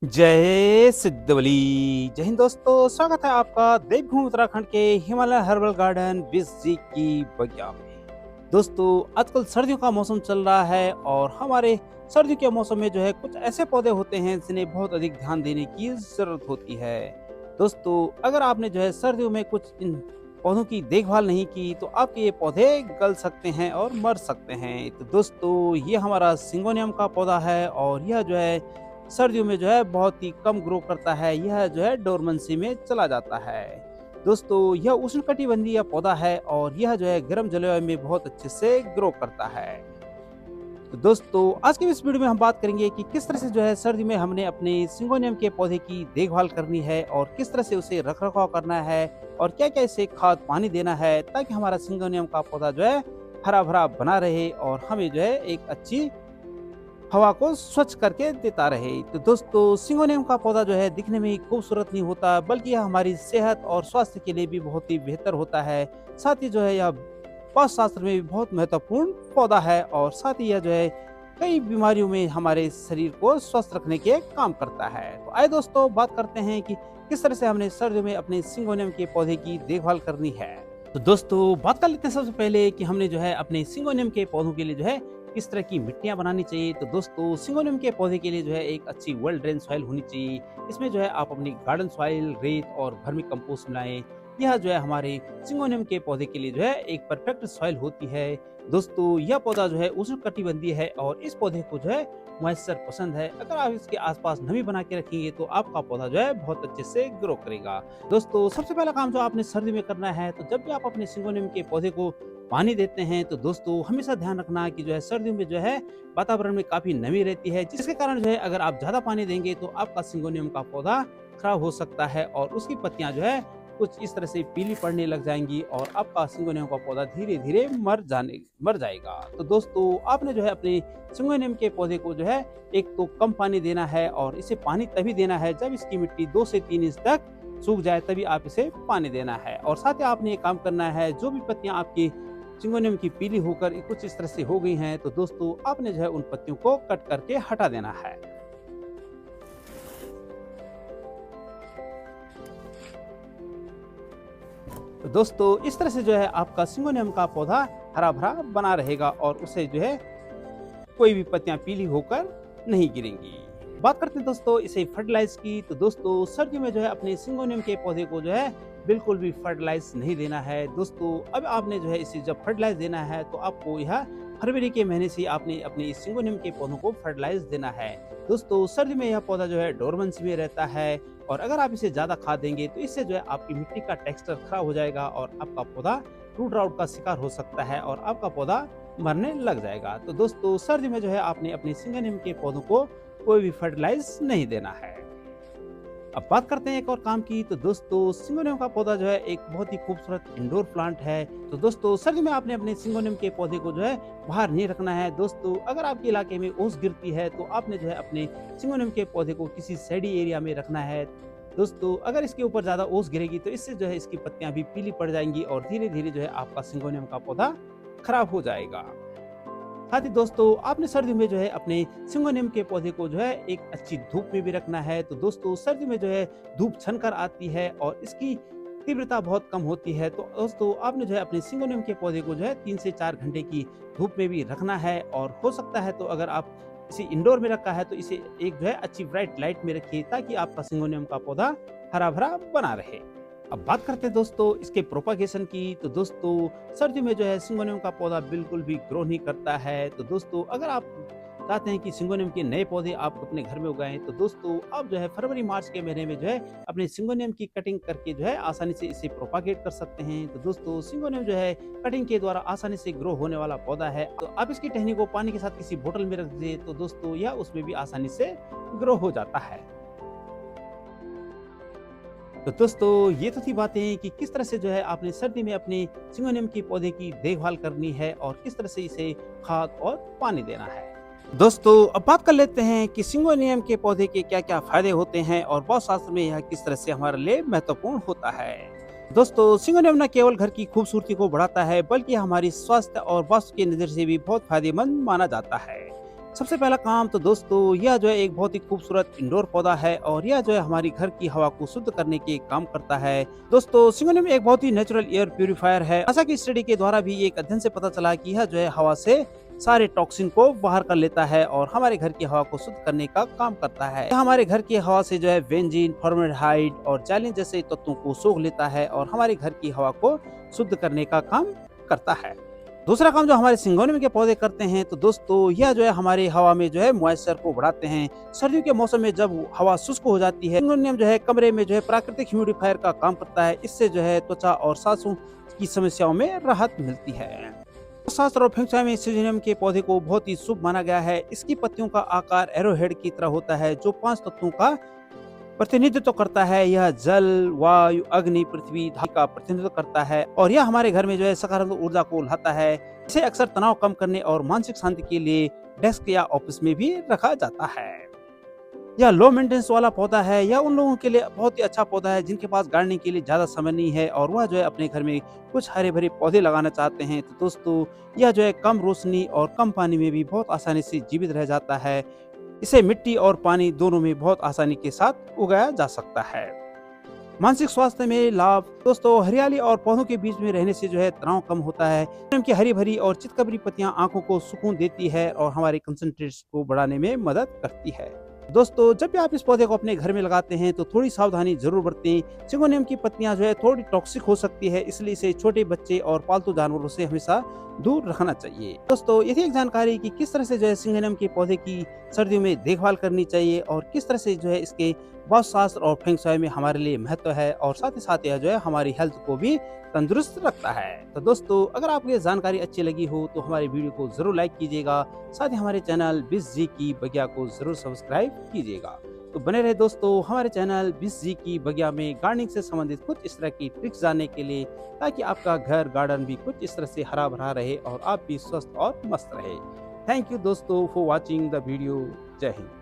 जय सिद्धवली। जय हिंद दोस्तों, स्वागत है आपका देवभूमि उत्तराखंड के हिमालय हर्बल गार्डन बिस्जी की बगिया में। दोस्तों, आजकल सर्दियों का मौसम चल रहा है और हमारे सर्दियों के मौसम में कुछ ऐसे पौधे होते हैं जिन्हें बहुत अधिक ध्यान देने की जरूरत होती है। दोस्तों, अगर आपने सर्दियों में कुछ इन पौधों की देखभाल नहीं की तो आपके ये पौधे गल सकते हैं और मर सकते हैं। तो दोस्तों, ये हमारा सिंगोनियम का पौधा है और यह सर्दियों में बहुत ही कम ग्रो करता है। यह डोरमेंसी में चला जाता है। दोस्तों, यह उष्णकटिबंधीय पौधा है और यह गर्म जलवायु में बहुत अच्छे से ग्रो करता है। तो दोस्तों, आज के इस वीडियो में हम बात करेंगे कि किस तरह से सर्दी में हमने अपने सिंगोनियम के पौधे की देखभाल करनी है और किस तरह से उसे रख रखाव करना है और क्या क्या इसे खाद पानी देना है ताकि हमारा सिंगोनियम का पौधा हरा भरा बना रहे और हमें एक अच्छी हवा को स्वच्छ करके देता रहे। तो दोस्तों, सिंगोनियम का पौधा दिखने में ही खूबसूरत नहीं होता, बल्कि यह हमारी सेहत और स्वास्थ्य के लिए भी बहुत ही बेहतर होता है। साथ ही यह पौध शास्त्र में भी बहुत महत्वपूर्ण पौधा है और साथ ही यह कई बीमारियों में हमारे शरीर को स्वस्थ रखने के काम करता है। तो आइए दोस्तों, बात करते हैं कि किस तरह से हमने सर्दियों में अपने सिंगोनियम के पौधे की देखभाल करनी है। तो दोस्तों, बात कर लेते हैं सबसे पहले कि हमने अपने सिंगोनियम के पौधों के लिए किस तरह की मिट्टियां बनानी चाहिए। तो दोस्तों, सिंगोनियम के पौधे के लिए एक अच्छी वेल ड्रेन सॉइल होनी चाहिए। इसमें आप अपनी गार्डन सॉइल, रेत और वर्मी कंपोस्ट मिलाएं। यह हमारे सिंगोनियम के पौधे के लिए एक परफेक्ट सॉइल होती है। दोस्तों, यह पौधा उष्णकटिबंधीय है और इस पौधे को मॉइस्चर पसंद है। अगर आप इसके आसपास नमी बना के रखेंगे तो आपका पौधा बहुत अच्छे से ग्रो करेगा। दोस्तों, सबसे पहला काम जो आपने सर्दी में करना है, तो जब भी आप अपने सिंगोनियम के पौधे को पानी देते हैं तो दोस्तों हमेशा ध्यान रखना कि सर्दियों में वातावरण में काफी नमी रहती है, जिसके कारण अगर आप ज्यादा पानी देंगे तो आपका सिंगोनियम का पौधा खराब हो सकता है और उसकी पत्तियां कुछ इस तरह से पीली पड़ने लग जाएंगी और आपका सिंगोनियम का पौधा धीरे धीरे मर जाएगा। तो दोस्तों, आपने अपने सिंगोनियम के पौधे को एक तो कम पानी देना है और इसे पानी तभी देना है जब इसकी मिट्टी 2 से 3 इंच तक सूख जाए, तभी आप इसे पानी देना है। और साथ ही आपने एक काम करना है, जो भी पत्तियां आपकी सिंगोनियम की पीली होकर कुछ इस तरह से हो गई हैं, तो दोस्तों आपने उन पत्तियों को कट करके हटा देना है। तो दोस्तों, इस तरह से आपका सिंगोनियम का पौधा हरा भरा बना रहेगा और उसे कोई भी पत्तियां पीली होकर नहीं गिरेंगी। बात करते हैं दोस्तों इसे फर्टिलाइज की। तो दोस्तों, सर्दियों में अपने सिंगोनियम के पौधे को बिल्कुल भी फर्टिलाइज नहीं देना है। दोस्तों, अब आपने इसे जब फर्टिलाइज देना है तो आपको यह फरवरी के महीने से आपने अपने इस सिंगोनियम के पौधों को फर्टिलाइज देना है। दोस्तों, सर्दी में यह पौधा डोरमेंसी में रहता है और अगर आप इसे ज्यादा खाद देंगे तो इससे आपकी मिट्टी का टेक्सचर खराब हो जाएगा और आपका पौधा रूट राउट का शिकार हो सकता है और आपका पौधा मरने लग जाएगा। तो दोस्तों, सर्दी में आपने अपने सिंगोनियम के पौधों को कोई भी फर्टिलाइज नहीं देना है। अब बात करते हैं एक और काम की। तो दोस्तों, सिंगोनियम का पौधा एक बहुत ही खूबसूरत इंडोर प्लांट है। तो दोस्तों, सर्दी में आपने अपने सिंगोनियम के पौधे को बाहर नहीं रखना है। दोस्तों, अगर आपके इलाके में ओस गिरती है तो आपने अपने सिंगोनियम के पौधे को किसी शेडी एरिया में रखना है। दोस्तों, अगर इसके ऊपर ज्यादा ओस गिरेगी तो इससे इसकी पत्तियां भी पीली पड़ जाएंगी और धीरे धीरे आपका सिंगोनियम का पौधा खराब हो जाएगा। साथ ही दोस्तों, आपने सर्दी में अपने सिंगोनियम के पौधे को एक अच्छी धूप में भी रखना है। तो दोस्तों, सर्दी में धूप छनकर आती है और इसकी तीव्रता बहुत कम होती है। तो दोस्तों, आपने अपने सिंगोनियम के पौधे को 3 से 4 घंटे की धूप में भी रखना है और हो सकता है तो अगर आप इसे इंडोर में रखा है तो इसे एक अच्छी ब्राइट लाइट में रखिए ताकि आपका सिंगोनियम का पौधा हरा भरा बना रहे। अब बात करते हैं दोस्तों इसके प्रोपागेशन की। तो दोस्तों, सर्दी में सिंगोनियम का पौधा बिल्कुल भी ग्रो नहीं करता है। तो दोस्तों, अगर आप चाहते हैं कि सिंगोनियम के नए पौधे आप अपने घर में उगाएं तो दोस्तों आप फरवरी मार्च के महीने में अपने सिंगोनियम की कटिंग करके आसानी से इसे प्रोपागेट कर सकते हैं। तो दोस्तों, सिंगोनियम कटिंग के द्वारा आसानी से ग्रो होने वाला पौधा है। तो आप इसकी टहनी को पानी के साथ किसी बोतल में रख दीजिए तो दोस्तों यह उसमें भी आसानी से ग्रो हो जाता है। तो दोस्तों, ये तो थी बातें कि किस तरह से आपने सर्दी में अपने सिंगोनियम की पौधे की देखभाल करनी है और किस तरह से इसे खाद और पानी देना है। दोस्तों, अब बात कर लेते हैं कि सिंगोनियम के पौधे के क्या क्या फायदे होते हैं और पौध शास्त्र में यह किस तरह से हमारे लिए महत्वपूर्ण होता है। दोस्तों, सिंगोनियम न केवल घर की खूबसूरती को बढ़ाता है बल्कि हमारी स्वास्थ्य और वास्तु की नजर से भी बहुत फायदेमंद माना जाता है। सबसे पहला काम तो दोस्तों यह जो है एक बहुत ही खूबसूरत इंडोर पौधा है और यह जो है हमारी घर की हवा को शुद्ध करने के काम करता है। दोस्तों सिंगोनियम एक बहुत ही नेचुरल एयर प्यूरिफायर है। नासा की स्टडी के द्वारा भी एक अध्ययन से पता चला कि यह जो है हवा से सारे टॉक्सिन को बाहर कर लेता है और हमारे घर की हवा को शुद्ध करने का काम करता है। यह हमारे घर की हवा से जो है बेंजीन, फॉर्मेल्डिहाइड और जालिन जैसे तत्वों को सोख लेता है और हमारे घर की हवा को शुद्ध करने का काम करता है। दूसरा काम जो हमारे सिंगोनियम के पौधे करते हैं तो दोस्तों यह जो है हमारे हवा में जो है मॉइस्चर को बढ़ाते हैं। सर्दियों के मौसम में जब हवा शुष्क हो जाती है, सिंगोनियम जो है कमरे में जो है प्राकृतिक ह्यूमिडिफायर का काम करता है। इससे जो है त्वचा और सांसों की समस्याओं में राहत मिलती है। शास्त्र और फेंगशुई में सिंगोनियम के पौधे को बहुत ही शुभ माना गया है। इसकी पत्तियों का आकार एरोहेड की तरह होता है जो 5 तत्वों का प्रतिनिधित्व करता है। यह जल, वायु, अग्नि, पृथ्वी, धातु का प्रतिनिधित्व करता है और यह हमारे घर में जो है सकारात्मक ऊर्जा को लाता है। इसे अक्सर तनाव कम करने और मानसिक शांति के लिए डेस्क या ऑफिस में भी रखा जाता है। यह लो मेंटेनेंस वाला पौधा है। यह उन लोगों के लिए बहुत ही अच्छा पौधा है जिनके पास गार्डनिंग के लिए ज्यादा समय नहीं है और वह जो है अपने घर में कुछ हरे भरे पौधे लगाना चाहते हैं। तो दोस्तों यह जो है कम रोशनी और कम पानी में भी बहुत आसानी से जीवित रह जाता है। इसे मिट्टी और पानी दोनों में बहुत आसानी के साथ उगाया जा सकता है। मानसिक स्वास्थ्य में लाभ दोस्तों हरियाली और पौधों के बीच में रहने से जो है तनाव कम होता है। इनकी हरी भरी और चितकबरी पत्तियां आंखों को सुकून देती है और हमारे कंसंट्रेशन को बढ़ाने में मदद करती है। दोस्तों जब भी आप इस पौधे को अपने घर में लगाते हैं तो थोड़ी सावधानी जरूर बरतें। सिंगोनियम की पत्तियां जो है थोड़ी टॉक्सिक हो सकती है, इसलिए इसे छोटे बच्चे और पालतू जानवरों से हमेशा दूर रखना चाहिए। दोस्तों ये थी एक जानकारी कि किस तरह से जो है सिंगोनियम के पौधे की सर्दियों में देखभाल करनी चाहिए और किस तरह से जो है इसके वास्तुशास्त्र और फेंगशुई में हमारे लिए महत्व है और साथ ही साथ यह जो है हमारी हेल्थ को भी तंदुरुस्त रखता है। तो दोस्तों अगर आपको ये जानकारी अच्छी लगी हो तो हमारे वीडियो को जरूर लाइक कीजिएगा। साथ ही हमारे चैनल बिस जी की बगिया को जरूर सब्सक्राइब कीजिएगा। तो बने रहे दोस्तों हमारे चैनल बिस जी की बगिया में गार्डनिंग से संबंधित कुछ इस तरह की ट्रिक्स जानने के लिए, ताकि आपका घर गार्डन भी कुछ इस तरह से हरा भरा रहे और आप भी स्वस्थ और मस्त रहे। थैंक यू दोस्तों फॉर वॉचिंग द वीडियो। जय हिंद।